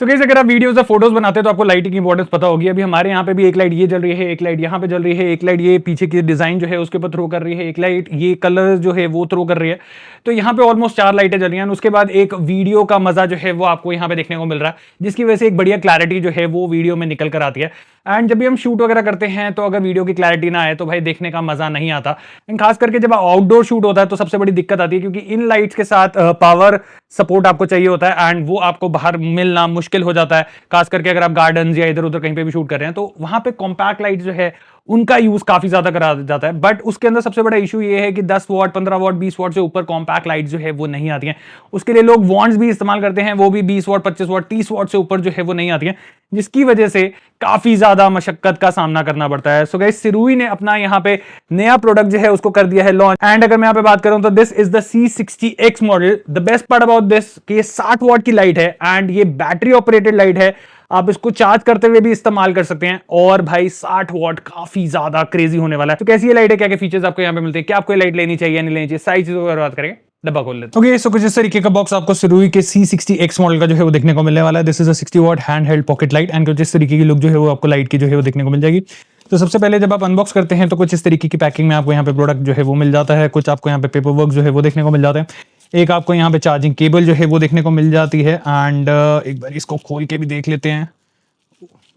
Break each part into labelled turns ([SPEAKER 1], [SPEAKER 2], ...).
[SPEAKER 1] So guys अगर आप videos या फोटोज बनाते हैं तो आपको लाइटिंग की इंपॉर्टेंस पता होगी। अभी हमारे यहाँ पे भी एक लाइट ये जल रही है, एक लाइट यहाँ पे जल रही है, एक लाइट ये पीछे की डिजाइन जो है उसके ऊपर थ्रो कर रही है, एक लाइट ये कलर जो है वो थ्रो कर रही है। तो यहाँ पे ऑलमोस्ट 4 लाइटें जल रही हैं। उसके बाद एक वीडियो का मजा जो है वो आपको यहाँ पे देखने को मिल रहा है, जिसकी वजह से एक बढ़िया क्लैरिटी जो है वो वीडियो में निकल कर आती है। एंड जब भी हम शूट वगैरह करते हैं तो अगर वीडियो की क्लैरिटी ना आए तो भाई देखने का मजा नहीं आता। एंड खास करके जब आउटडोर शूट होता है तो सबसे बड़ी दिक्कत आती है, क्योंकि इन लाइट्स के साथ पावर सपोर्ट आपको चाहिए होता है एंड वो आपको बाहर मिलना मुश्किल हो जाता है। खास करके अगर आप गार्डन या इधर उधर कहीं पे भी शूट कर रहे हैं तो वहां पे कॉम्पैक्ट लाइट जो है उनका यूज काफी ज्यादा करा जाता है। बट उसके अंदर सबसे बड़ा इशू ये है कि 10 वॉट 15 वॉट 20 वॉट से ऊपर कॉम्पैक्ट लाइट जो है वो नहीं आती हैं। उसके लिए लोग वॉन्ट्स भी इस्तेमाल करते हैं, वो भी 20 वॉट 25 वॉट 30 वॉट से ऊपर जो है वो नहीं आती हैं, जिसकी वजह से काफी ज्यादा मशक्कत का सामना करना पड़ता है। सो गाइस सिरुई ने अपना यहाँ पे नया प्रोडक्ट जो है उसको कर दिया है लॉन्च। एंड अगर मैं यहाँ पे बात करूं तो this is the C60X model. The best part about this कि ये 60 वॉट की लाइट है एंड ये बैटरी ऑपरेटेड लाइट है। आप इसको चार्ज करते हुए भी इस्तेमाल कर सकते हैं और भाई 60 वॉट काफी ज्यादा क्रेजी होने वाला है। तो कैसी ये लाइट है, क्या क्या फीचर्स आपको यहाँ पे मिलते हैं, क्या आपको ये लाइट लेनी चाहिए नहीं लेनी चाहिए, सारी चीजों पर बात करेंगे। डब्बा खोल लेते हैं। ओके, सो कुछ इस तरीके का बॉक्स आपको सिरुई के C60X मॉडल का जो है वो देखने को मिलने वाला है। This is a 60 what hand held pocket light and कुछ इस तरीके की लुक जो है वो आपको लाइट की जो है वो देखने को मिल जाएगी। तो सबसे पहले जब आप अनबॉक्स करते हैं तो कुछ इस तरीके की पैकिंग में आपको यहाँ पे प्रोडक्ट जो है वो मिल जाता है। कुछ आपको यहाँ पे पेपर वर्क जो है वो देखने को मिल जाता है। एक आपको यहाँ पे चार्जिंग केबल जो है वो देखने को मिल जाती है एंड एक बार इसको खोल के भी देख लेते हैं।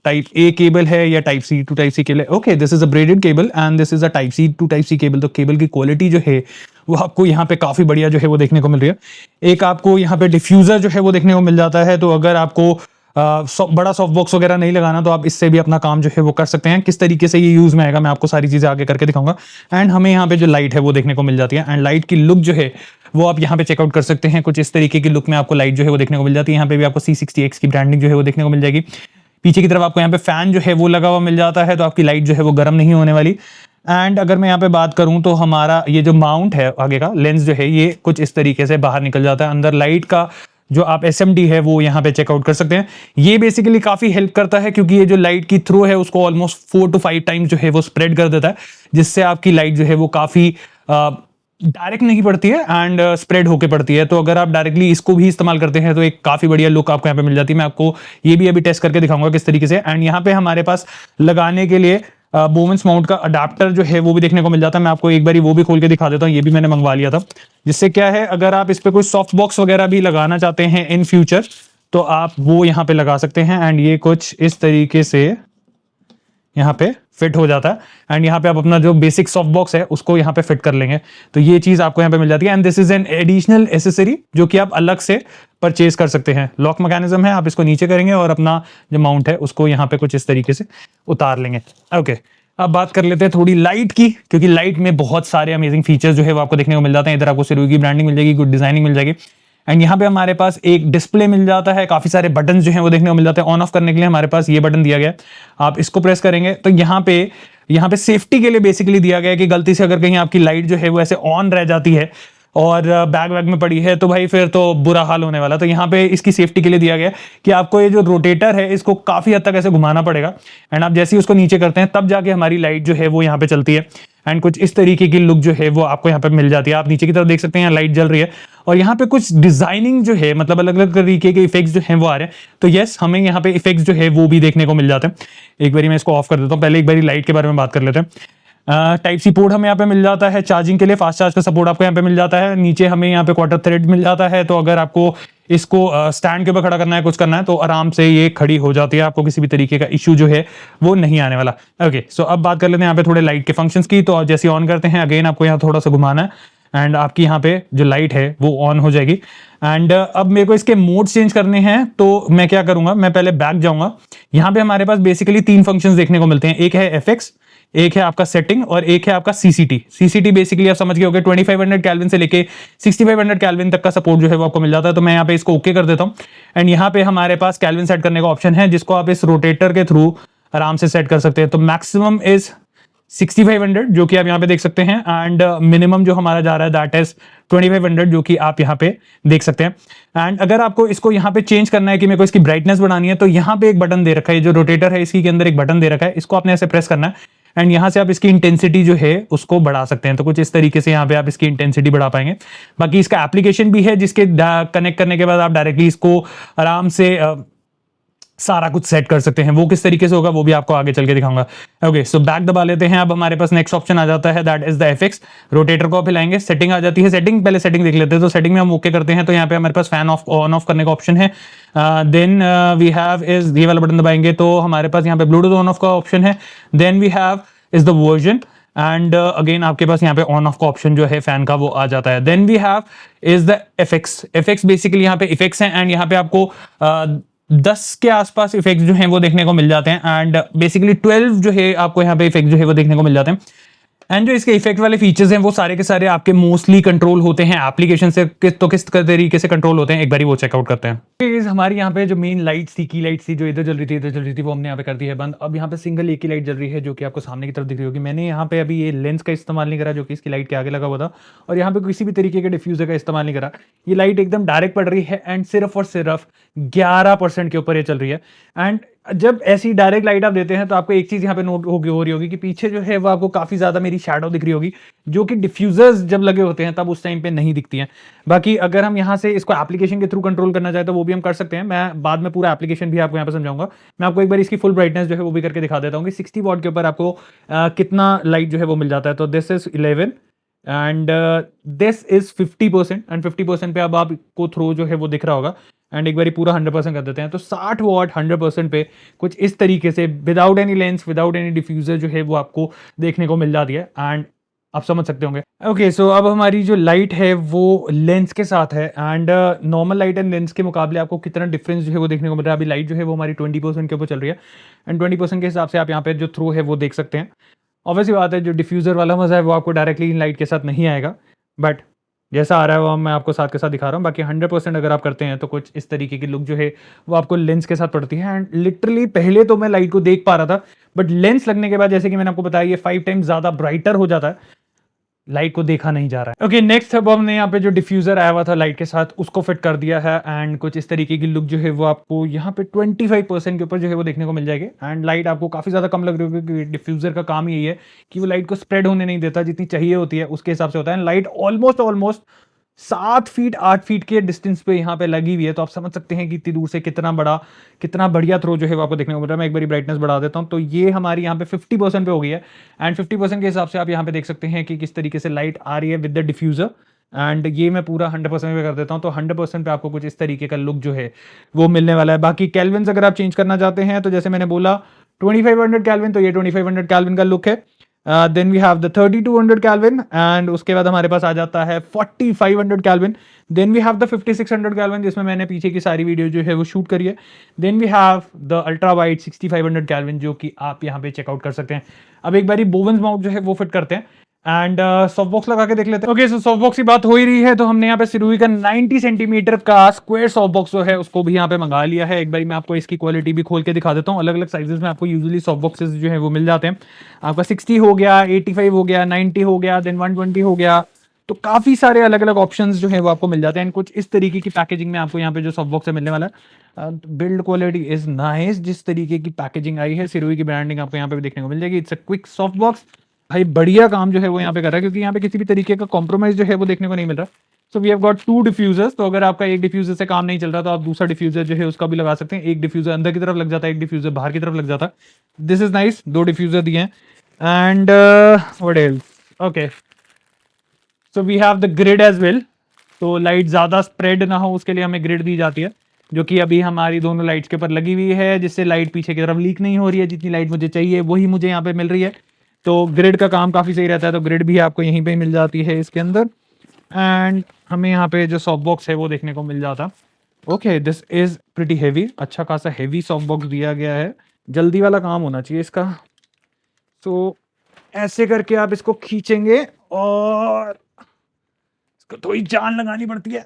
[SPEAKER 1] टाइप ए केबल है या type C to type C cable है। Okay, this is a braided cable and this is a type C to type C cable. तो केबल की क्वालिटी जो है वो आपको यहाँ पे काफी बढ़िया जो है वो देखने को मिल रही है। एक आपको यहाँ पे डिफ्यूजर जो है वो देखने को मिल जाता है। तो अगर आपको बड़ा सॉफ्ट बॉक्स वगैरह नहीं लगाना तो आप इससे भी अपना काम जो है वो कर सकते हैं। किस तरीके से ये यूज में आएगा मैं आपको सारी चीजें आगे करके दिखाऊंगा। एंड हमें यहाँ पे जो लाइट है वो देखने को मिल जाती है एंड लाइट की लुक जो है वो आप यहाँ पे चेकआउट कर सकते हैं। कुछ इस तरीके की लुक में आपको लाइट जो है वो देखने को मिल जाती है। यहाँ पे भी आपको C60X की ब्रांडिंग जो है वो देखने को मिल जाएगी। पीछे की तरफ आपको यहाँ पे फैन जो है वो लगा हुआ मिल जाता है, तो आपकी लाइट जो है वो गर्म नहीं होने वाली। एंड अगर मैं यहाँ पे बात करूं तो हमारा ये जो माउंट है आगे का लेंस जो है ये कुछ इस तरीके से बाहर निकल जाता है। अंदर लाइट का जो आप SMD है वो यहाँ पे चेकआउट कर सकते हैं। ये बेसिकली काफी हेल्प करता है क्योंकि ये जो लाइट की थ्रो है उसको ऑलमोस्ट 4 to 5 टाइम्स जो है वो स्प्रेड कर देता है, जिससे आपकी लाइट जो है वो काफी डायरेक्ट नहीं पड़ती है एंड स्प्रेड होके पड़ती है। तो अगर आप डायरेक्टली इसको भी इस्तेमाल करते हैं तो एक काफी बढ़िया लुक आपको यहाँ पे मिल जाती है। मैं आपको ये भी अभी टेस्ट करके दिखाऊंगा किस तरीके से। एंड यहाँ पे हमारे पास लगाने के लिए बोवेंस माउंट का अडाप्टर जो है वो भी देखने को मिल जाता है। मैं आपको एक बार वो भी खोल के दिखा देता हूँ। ये भी मैंने मंगवा लिया था, जिससे क्या है अगर आप इस पे कोई सॉफ्ट बॉक्स वगैरह भी लगाना चाहते हैं इन फ्यूचर तो आप वो यहाँ पे लगा सकते हैं। एंड ये कुछ इस तरीके से यहाँ पे फिट हो जाता है एंड यहाँ पे आप अपना जो बेसिक सॉफ्ट बॉक्स है उसको यहाँ पे फिट कर लेंगे। तो ये चीज आपको यहाँ पे मिल जाती है and this is an additional accessory जो कि आप अलग से परचेज कर सकते हैं। लॉक मैकेनिज्म है, आप इसको नीचे करेंगे और अपना जो माउंट है उसको यहाँ पे कुछ इस तरीके से उतार लेंगे। ओके, अब बात कर लेते हैं थोड़ी लाइट की, क्योंकि लाइट में बहुत सारे अमेजिंग फीचर्स जो है वो आपको देखने को मिल जाते हैं। इधर आपको सिरुई की ब्रांडिंग मिल जाएगी, गुड डिजाइनिंग मिल जाएगी एंड यहाँ पे हमारे पास एक डिस्प्ले मिल जाता है। काफी सारे बटन जो हैं वो देखने को मिल जाते हैं। ऑन ऑफ करने के लिए हमारे पास ये बटन दिया गया है, आप इसको प्रेस करेंगे तो यहाँ पे सेफ्टी के लिए बेसिकली दिया गया है कि गलती से अगर कहीं आपकी लाइट जो है वो ऐसे ऑन रह जाती है और बैग वैग में पड़ी है तो भाई फिर तो बुरा हाल होने वाला। तो यहाँ पे इसकी सेफ्टी के लिए दिया गया है कि आपको ये जो रोटेटर है इसको काफी हद तक ऐसे घुमाना पड़ेगा एंड आप जैसे ही उसको नीचे करते हैं तब जाके हमारी लाइट जो है वो यहाँ पे चलती है। एंड कुछ इस तरीके की लुक जो है वो आपको यहाँ पे मिल जाती है। आप नीचे की तरफ देख सकते हैं लाइट जल रही है और यहाँ पे कुछ डिजाइनिंग जो है मतलब अलग अलग तरीके के इफेक्ट्स जो हैं वो आ रहे हैं। तो यस, हमें यहाँ पे इफेक्ट्स जो है वो भी देखने को मिल जाते हैं। एक बारी मैं इसको ऑफ कर देता हूँ, पहले एक बारी लाइट के बारे में बात कर लेते हैं। टाइप सी पोर्ट हमें यहाँ पे मिल जाता है चार्जिंग के लिए, फास्ट चार्ज का सपोर्ट आपको यहाँ पे मिल जाता है। नीचे हमें यहाँ पे क्वार्टर थ्रेड मिल जाता है, तो अगर आपको इसको स्टैंड के ऊपर खड़ा करना है, कुछ करना है तो आराम से ये खड़ी हो जाती है, आपको किसी भी तरीके का इश्यू जो है वो नहीं आने वाला। ओके, सो अब बात कर लेते हैं यहाँ पे थोड़े लाइट के फंक्शंस की। तो जैसे ऑन करते हैं अगेन आपको यहाँ थोड़ा सा घुमाना है एंड आपकी यहाँ पे जो लाइट है वो ऑन हो जाएगी। एंड अब मेरे को इसके मोड चेंज करने हैं तो मैं क्या करूंगा, मैं पहले बैक जाऊंगा। यहाँ पे हमारे पास बेसिकली 3 फंक्शंस देखने को मिलते हैं। एक है FX, एक है आपका सेटिंग और एक है आपका CCT बेसिकली आप समझ गए होंगे 2500 केल्विन से लेके 6500 केल्विन तक का सपोर्ट जो है वो आपको मिल जाता है। तो मैं यहाँ पे इसको ओके कर देता हूँ एंड यहाँ पे हमारे पास केल्विन सेट करने का ऑप्शन है जिसको आप इस रोटेटर के थ्रू आराम से सेट कर सकते हैं। तो मैक्सिमम इज 6500 जो कि आप यहाँ पे देख सकते हैं एंड मिनिमम जो हमारा जा रहा है दैट इज 2500 जो कि आप यहाँ पे देख सकते हैं। एंड अगर आपको इसको यहाँ पे चेंज करना है कि मेरे को इसकी ब्राइटनेस बढ़ानी है तो यहाँ पे एक बटन दे रखा है, जो रोटेटर है इसकी के अंदर एक बटन दे रखा है, इसको आपने ऐसे प्रेस करना है एंड यहाँ से आप इसकी इंटेंसिटी जो है उसको बढ़ा सकते हैं। तो कुछ इस तरीके से यहाँ पे आप इसकी इंटेंसिटी बढ़ा पाएंगे। बाकी इसका एप्लीकेशन भी है जिसके कनेक्ट करने के बाद आप डायरेक्टली इसको आराम से सारा कुछ सेट कर सकते हैं। वो किस तरीके से होगा वो भी आपको आगे चल के दिखाऊंगा। ओके, सो बैक दबा लेते हैं। अब हमारे पास नेक्स्ट ऑप्शन आ जाता है, that is the FX. Rotator को आप हिलाएंगे, सेटिंग आ जाती है। सेटिंग, पहले सेटिंग देख लेते हैं। तो सेटिंग में हम ओके करते हैं तो यहाँ पे हमारे पास फैन ऑफ ऑन ऑफ करने का ऑप्शन है। देन वी हैव इज, ये वाला बटन दबाएंगे तो हमारे पास यहाँ पे ब्लूटूथ ऑन ऑफ का ऑप्शन है। Then we have is the version and again आपके पास यहाँ पे ऑन ऑफ का ऑप्शन जो है फैन का वो आ जाता है। Then we have is the FX. FX basically यहाँ पे इफेक्ट्स हैं एंड यहाँ पे आपको 10 के आसपास इफेक्ट जो हैं वो देखने को मिल जाते हैं एंड बेसिकली 12 जो है आपको यहाँ पे इफेक्ट जो है वो देखने को मिल जाते हैं। एंड जो इसके इफेक्ट वाले फीचर्स हैं वो सारे के सारे आपके मोस्टली कंट्रोल होते हैं एप्लीकेशन से। तो किस तरीके से कंट्रोल होते हैं एक बारी वो चेकआउट करते हैं। हमारी यहाँ पे जो मेन लाइट्स थी, की लाइट्स थी, जो इधर चल रही थी वो हमने यहाँ पे कर दी है बंद। अब यहाँ पे सिंगल एक ही लाइट जल रही है जो कि आपको सामने की तरफ दिख रही होगी। मैंने यहाँ पे अभी ये लेंस का इस्तेमाल नहीं करा जो कि इसकी लाइट के आगे लगा हुआ था, और यहाँ पे किसी भी तरीके के डिफ्यूजर का इस्तेमाल नहीं करा। ये लाइट एकदम डायरेक्ट पड़ रही है एंड सिर्फ और सिर्फ 11% के ऊपर ये चल रही है। एंड जब ऐसी डायरेक्ट लाइट आप देते हैं तो आपको एक चीज यहाँ पे नोट हो रही होगी कि पीछे जो है वो आपको काफी ज्यादा मेरी शैडो दिख रही होगी, जो कि डिफ्यूजर्स जब लगे होते हैं तब उस टाइम पे नहीं दिखती हैं। बाकी अगर हम यहाँ से इसको एप्लीकेशन के थ्रू कंट्रोल करना चाहे तो वो भी हम कर सकते हैं। मैं बाद में पूरा एप्लीकेशन भी आपको यहाँ पे समझाऊंगा। मैं आपको एक बार इसकी फुल ब्राइटनेस जो है वो भी करके दिखा देता हूँ कि 60 वॉट के ऊपर आपको कितना लाइट जो है वो मिल जाता है। तो this is 11 and this is 50% and 50% पे अब आपको थ्रो जो है वो दिख रहा होगा। एंड एक बार पूरा 100% कर देते हैं तो 60 वॉट 100% पे कुछ इस तरीके से without any lens, without any diffuser जो है वो आपको देखने को मिल जाती है एंड आप समझ सकते होंगे। ओके, सो अब हमारी जो लाइट है वो लेंस के साथ है and normal light and lens के मुकाबले आपको कितना डिफरेंस जो है वो देखने को मिल रहा है। अभी लाइट जो है वो हमारी 20% के ऊपर चल रही है एंड 20% के हिसाब से आप यहाँ पे जो थ्रो है वो देख सकते हैं। ऑब्वियसली बात है जो डिफ्यूजर वाला मजा है वो आपको डायरेक्टली इन लाइट के साथ नहीं आएगा, बट जैसा आ रहा है वो मैं आपको साथ के साथ दिखा रहा हूँ। बाकी 100% अगर आप करते हैं तो कुछ इस तरीके की लुक जो है वो आपको लेंस के साथ पड़ती है। एंड लिटरली पहले तो मैं लाइट को देख पा रहा था, बट लेंस लगने के बाद जैसे कि मैंने आपको बताया ये 5 टाइम्स ज्यादा ब्राइटर हो जाता है, लाइट को देखा नहीं जा रहा है। ओके, नेक्स्ट अब हमने यहाँ पे जो डिफ्यूजर आया हुआ था लाइट के साथ उसको फिट कर दिया है एंड कुछ इस तरीके की लुक जो है वो आपको यहाँ पे 25% के ऊपर जो है वो देखने को मिल जाएगी। एंड लाइट आपको काफी ज्यादा कम लग रही होगी क्योंकि डिफ्यूजर का काम यही है कि वो लाइट को स्प्रेड होने नहीं देता, जितनी चाहिए होती है उसके हिसाब से होता है। लाइट ऑलमोस्ट 7 फीट 8 फीट के डिस्टेंस पे यहाँ पे लगी हुई है, तो आप समझ सकते हैं कि इतनी दूर से कितना बढ़िया थ्रो जो है वो आपको देखने को मिल रहा है। मैं एक बार ब्राइटनेस बढ़ा देता हूँ तो ये हमारी यहाँ पे 50% पे हो गई है एंड 50% के हिसाब से आप यहाँ पे देख सकते हैं कि किस तरीके से लाइट आ रही है विद द डिफ्यूजर। एंड ये मैं पूरा 100% पे कर देता हूँ तो 100% पे आपको कुछ इस तरीके का लुक जो है वो मिलने वाला है। बाकी कैल्विन्स अगर आप चेंज करना चाहते हैं तो जैसे मैंने बोला 2500 कैल्विन, तो ये 2500 कैल्विन का लुक है। Then we have the 3200 Kelvin and उसके बाद हमारे पास आ जाता है 4500 Kelvin. Then we have the 5600 Kelvin जिसमें मैंने पीछे की सारी वीडियो जो है वो शूट करी है। Then we have the ultra wide 6500 Kelvin जो कि आप यहाँ पे चेकआउट कर सकते हैं। अब एक बारी बोवेंस माउंट जो है वो फिट करते हैं एंड सॉफ्ट बॉक्स लगा के देख लेते हैं। ओके, सो सॉफ्ट बॉक्स की बात हो ही रही है तो हमने यहाँ पे सिरुई का 90 सेंटीमीटर का स्क्वायर सॉफ्ट बॉक्स जो है उसको भी यहाँ पे मंगा लिया है। एक बार मैं आपको इसकी क्वालिटी भी खोल के दिखा देता हूँ। अलग अलग साइजेस में आपको यूजुअली सॉफ्ट बॉक्सेस जो है वो मिल जाते हैं। आपका 60 हो गया, 85 हो गया, 90 हो गया, देन 120 हो गया, तो काफी सारे अलग अलग ऑप्शंस जो है वो आपको मिल जाते हैं। कुछ इस तरीके की पैकेजिंग में आपको यहाँ पे जो सॉफ्ट बॉक्स है मिलने वाला है। बिल्ड क्वालिटी इज नाइस, जिस तरीके की पैकेजिंग आई है सिरुई की ब्रांडिंग आपको यहाँ पे भी देखने को मिल जाएगी। It's a quick soft box, भाई बढ़िया काम जो है वो यहाँ पे कर रहा है क्योंकि यहाँ पे किसी भी तरीके का कॉम्प्रोमाइज जो है वो देखने को नहीं मिल रहा। So we have got 2 diffusers, तो अगर आपका एक डिफ्यूजर से काम नहीं चल रहा तो आप दूसरा डिफ्यूजर जो है उसका भी लगा सकते हैं। एक डिफ्यूजर अंदर की तरफ लग जाता है, एक डिफ्यूजर बाहर की तरफ लग जाता है। दिस इज नाइस, 2 डिफ्यूजर दिए हैं and what else. Okay, so we have the grid as well, तो लाइट ज्यादा स्प्रेड ना हो उसके लिए हमें ग्रिड दी जाती है जो कि अभी हमारी दोनों लाइट्स के ऊपर लगी हुई है, जिससे लाइट पीछे की तरफ लीक नहीं हो रही है। जितनी लाइट मुझे चाहिए वही मुझे यहाँ पे मिल रही है, तो ग्रिड का काम काफ़ी सही रहता है। तो ग्रिड भी आपको यहीं पे मिल जाती है इसके अंदर एंड हमें यहाँ पे जो सॉफ्ट बॉक्स है वो देखने को मिल जाता। Okay, this is pretty heavy, अच्छा खासा हैवी सॉफ्ट बॉक्स दिया गया है, जल्दी वाला काम होना चाहिए इसका। तो ऐसे करके आप इसको खींचेंगे और इसको थोड़ी जान लगानी पड़ती है।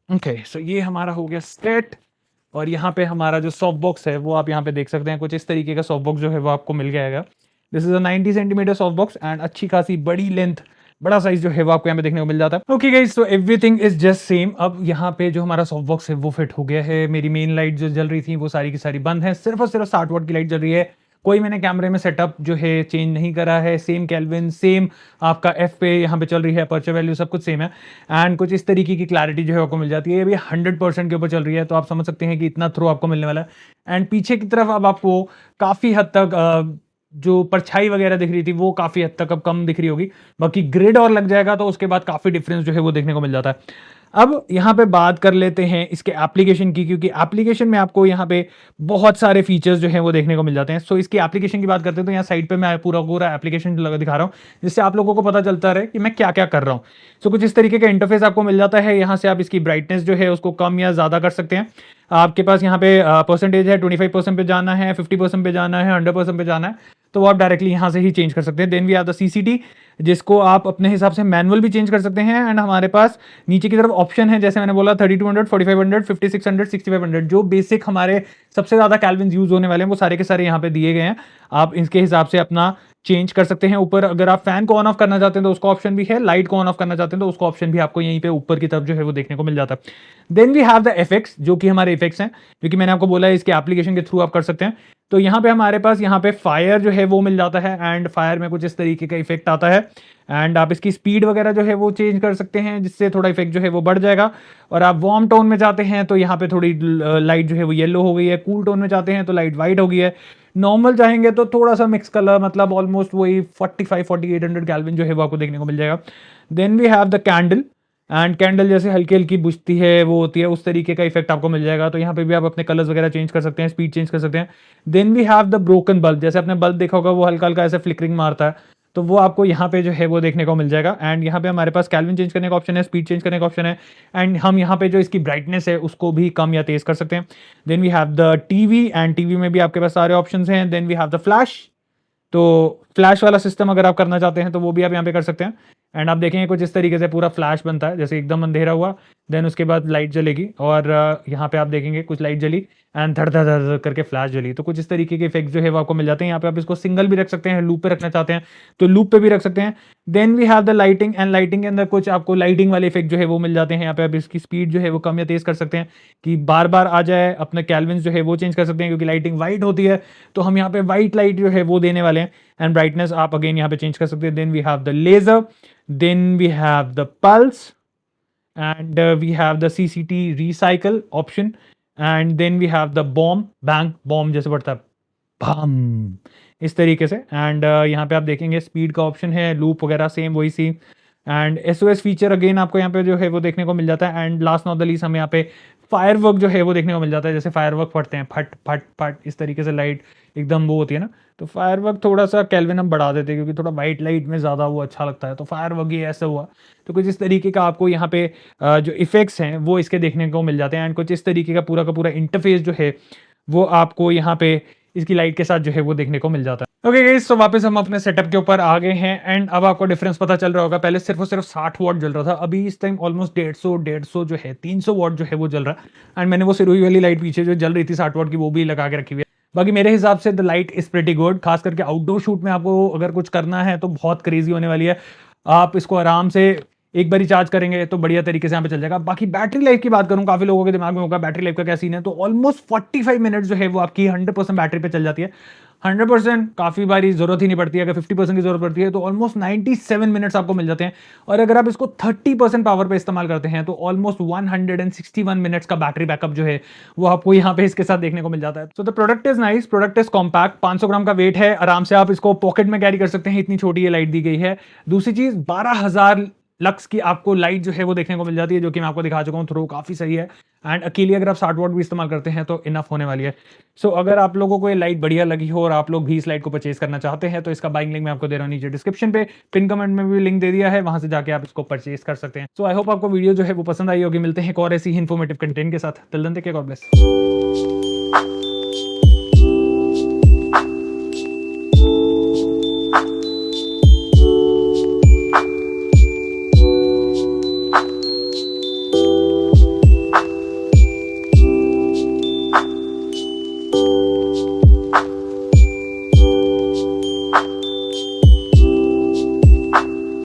[SPEAKER 1] ओके, सो ये हमारा हो गया सेट और यहाँ पे हमारा जो सॉफ्ट बॉक्स है वो आप यहाँ पे देख सकते हैं। कुछ इस तरीके का सॉफ्ट बॉक्स जो है वो आपको मिल जाएगा। This is a 90 centimetre soft box and अच्छी खासी बड़ी लेंथ, बड़ा साइज जो है वो आपको यहाँ पे देखने को मिल जाता है। Okay guys, so everything is just same. अब यहाँ पे जो हमारा सॉफ्ट बॉक्स है वो फिट हो गया है। मेरी मेन लाइट जो जल रही थी वो सारी की सारी बंद है, सिर्फ और सिर्फ 60 वाट की लाइट जल रही है। कोई मैंने कैमरे में सेटअप जो है चेंज नहीं करा है, सेम केल्विन, सेम आपका एफ पे यहाँ पे चल रही है, अपर्चर वैल्यू सब कुछ सेम है एंड कुछ इस तरीके की क्लैरिटी जो है आपको मिल जाती है। ये भी 100% के ऊपर चल रही है, तो आप समझ सकते हैं कि इतना थ्रो आपको मिलने वाला है। एंड पीछे की तरफ अब आपको काफ़ी हद तक जो परछाई वगैरह दिख रही थी वो काफ़ी हद तक अब कम दिख रही होगी, बाकी ग्रिड और लग जाएगा तो उसके बाद काफ़ी डिफरेंस जो है वो देखने को मिल जाता है। अब यहाँ पे बात कर लेते हैं इसके एप्लीकेशन की, क्योंकि एप्लीकेशन में आपको यहाँ पे बहुत सारे फीचर्स जो हैं वो देखने को मिल जाते हैं। सो इसकी एप्लीकेशन की बात करते हैं तो यहाँ साइड पे मैं पूरा पूरा एप्लीकेशन दिखा रहा हूँ, जिससे आप लोगों को पता चलता रहे कि मैं क्या क्या कर रहा हूँ। सो कुछ इस तरीके का इंटरफेस आपको मिल जाता है। यहाँ से आप इसकी ब्राइटनेस जो है उसको कम या ज़्यादा कर सकते हैं। आपके पास यहाँ पे परसेंटेज है, 25% पे जाना है, 50% पे जाना है, 100% पे जाना है, तो वो आप डायरेक्टली यहाँ से ही चेंज कर सकते हैं। Then we have the CCT, जिसको आप अपने हिसाब से मैनुअल भी चेंज कर सकते हैं। एंड हमारे पास नीचे की तरफ ऑप्शन है, जैसे मैंने बोला 3200, 4500, 5600, 6500, जो बेसिक हमारे सबसे ज़्यादा कैल्विन यूज होने वाले हैं वो सारे के सारे यहाँ पे दिए गए हैं। आप इसके हिसाब से अपना चेंज कर सकते हैं। ऊपर अगर आप फैन को ऑन ऑफ करना चाहते हैं तो उसका ऑप्शन भी है, लाइट को ऑन ऑफ करना चाहते हैं तो उसका ऑप्शन भी आपको यहीं पे ऊपर की तरफ जो है वो देखने को मिल जाता है। Then we have the effects, जो कि हमारे इफेक्ट्स हैं, जो कि मैंने आपको बोला है इसके एप्लीकेशन के थ्रू आप कर सकते हैं। तो यहाँ पे हमारे पास यहाँ पे फायर जो है वो मिल जाता है एंड फायर में कुछ इस तरीके का इफेक्ट आता है। एंड आप इसकी स्पीड वगैरह जो है वो चेंज कर सकते हैं, जिससे थोड़ा इफेक्ट जो है वो बढ़ जाएगा। और आप वार्म टोन में जाते हैं तो यहाँ पे थोड़ी लाइट जो है वो येलो हो गई है, कूल टोन में जाते हैं तो लाइट वाइट हो गई है, नॉर्मल चाहेंगे तो थोड़ा सा मिक्स कलर, मतलब ऑलमोस्ट वही 45-4800 कैल्विन जो है वो आपको देखने को मिल जाएगा। Then we have the candle, and candle जैसे हल्की हल्की बुझती है वो होती है, उस तरीके का इफेक्ट आपको मिल जाएगा। तो यहाँ पे भी आप अपने कलर्स वगैरह चेंज कर सकते हैं, स्पीड चेंज कर सकते हैं। Then we have the broken bulb, जैसे आपने बल्ब देखा होगा वो हल्का हल्का ऐसे फ्लिकरिंग मारता है, तो वो आपको यहाँ पे जो है वो देखने को मिल जाएगा। एंड यहाँ पे हमारे पास कैल्विन चेंज करने का ऑप्शन है, स्पीड चेंज करने का ऑप्शन है, एंड हम यहाँ पे जो इसकी ब्राइटनेस है उसको भी कम या तेज कर सकते हैं। Then we have the TV, and TV में भी आपके पास सारे ऑप्शन हैं। Then we have the flash, तो फ्लैश वाला सिस्टम अगर आप करना चाहते हैं तो वो भी आप यहाँ पे कर सकते हैं। एंड आप देखेंगे कुछ इस तरीके से पूरा फ्लैश बनता है, जैसे एकदम अंधेरा हुआ, देन उसके बाद लाइट जलेगी और यहाँ पे आप देखेंगे कुछ लाइट जली एंड धड़ धड़ धड़ करके फ्लैश जली, तो कुछ इस तरीके के इफेक्ट जो है वो आपको मिल जाते हैं। यहाँ पे आप इसको सिंगल भी रख सकते हैं, लूप पे रखना चाहते हैं तो लूप पे भी रख सकते हैं। Then we have the lighting, and lighting के अंदर कुछ आपको लाइटिंग वाले इफेक्ट जो है वो मिल जाते हैं। यहाँ पे आप इसकी स्पीड जो है वो कम या तेज कर सकते हैं कि बार बार आ जाए, अपने कैल्विन जो है वो चेंज कर सकते हैं, क्योंकि लाइटिंग वाइट होती है तो हम यहाँ पे वाइट लाइट जो है वो देने वाले हैं। एंड ब्राइटनेस आप अगेन यहाँ पे चेंज कर सकते हैं। Then we have the laser, then we have the pulse, and we have the CCT recycle option, and then we have the bomb जैसे बढ़ता है बम, इस तरीके से। एंड यहाँ पे आप देखेंगे स्पीड का ऑप्शन है, लूप वगैरह सेम वही सी, एंड SOS फीचर अगेन आपको यहाँ पे जो है वो देखने को मिल जाता है। And last not the least हमें यहाँ पे फायरवर्क जो है वो देखने को मिल जाता है, जैसे फायरवर्क फटते हैं फट फट फट, इस तरीके से लाइट एकदम वो होती है ना, तो फायरवर्क थोड़ा सा केल्विन हम बढ़ा देते हैं क्योंकि थोड़ा वाइट लाइट में ज़्यादा वो अच्छा लगता है, तो फायरवर्क ये ऐसा हुआ। तो कुछ इस तरीके का आपको यहाँ पे जो इफेक्ट्स हैं वो इसके देखने को मिल जाते हैं। एंड कुछ इस तरीके का पूरा इंटरफेस जो है वो आपको यहाँ पे इसकी लाइट के साथ जो है वो देखने को मिल जाता है। ओके गाइस, तो वापस हम अपने सेटअप के ऊपर आ गए हैं एंड अब आपको डिफरेंस पता चल रहा होगा। पहले सिर्फ और सिर्फ 60 वॉट जल रहा था, अभी इस टाइम ऑलमोस्ट 150 जो है 300 वॉट जो है वो जल रहा है। एंड मैंने वो सिरोही वाली लाइट पीछे जो जल रही थी 60 वॉट की वो भी लगा के रखी हुई है। बाकी मेरे हिसाब से the light is pretty good, खास करके आउटडोर शूट में आपको अगर कुछ करना है तो बहुत क्रेजी होने वाली है। आप इसको आराम से एक बार चार्ज करेंगे तो बढ़िया तरीके से यहाँ पे चल जाएगा। बाकी बैटरी लाइफ की बात करूँ, काफी लोगों के दिमाग में होगा बैटरी लाइफ का क्या सीन है, तो ऑलमोस्ट 45 मिनट जो है वो आपकी 100% बैटरी पे चल जाती है। 100% काफी बारी जरूरत ही नहीं पड़ती है, अगर 50% की जरूरत पड़ती है तो ऑलमोस्ट 97 मिनट्स आपको मिल जाते हैं। और अगर आप इसको 30% पावर पे इस्तेमाल करते हैं तो ऑलमोस्ट 161 मिनट्स का बैटरी बैकअप जो है वो आपको यहाँ पे इसके साथ देखने को मिल जाता है। So the product is nice, product is compact, 500 ग्राम का वेट है, आराम से आप इसको पॉकेट में कैरी कर सकते हैं, इतनी छोटी ये लाइट दी गई है। दूसरी चीज 12,000 लक्स की आपको लाइट जो है वो देखने को मिल जाती है, जो कि मैं आपको दिखा चुका हूँ, थ्रो काफी सही है। एंड अकेली अगर आप 60 वॉट भी इस्तेमाल करते हैं तो इनफ होने वाली है। सो अगर आप लोगों को ये लाइट बढ़िया लगी हो और आप लोग भी इस लाइट को परचेज करना चाहते हैं तो इसका बाइंग लिंक मैं आपको दे रहा हूँ नीचे डिस्क्रिप्शन पे, पिन कमेंट में भी लिंक दे दिया है, वहां से जाके आप इसको परचेज कर सकते हैं। सो आई होप आपको वीडियो जो है वो पसंद आई होगी। मिलते हैं एक और ऐसी इन्फॉर्मेटिव कंटेंट के साथ। Till then take care, God bless.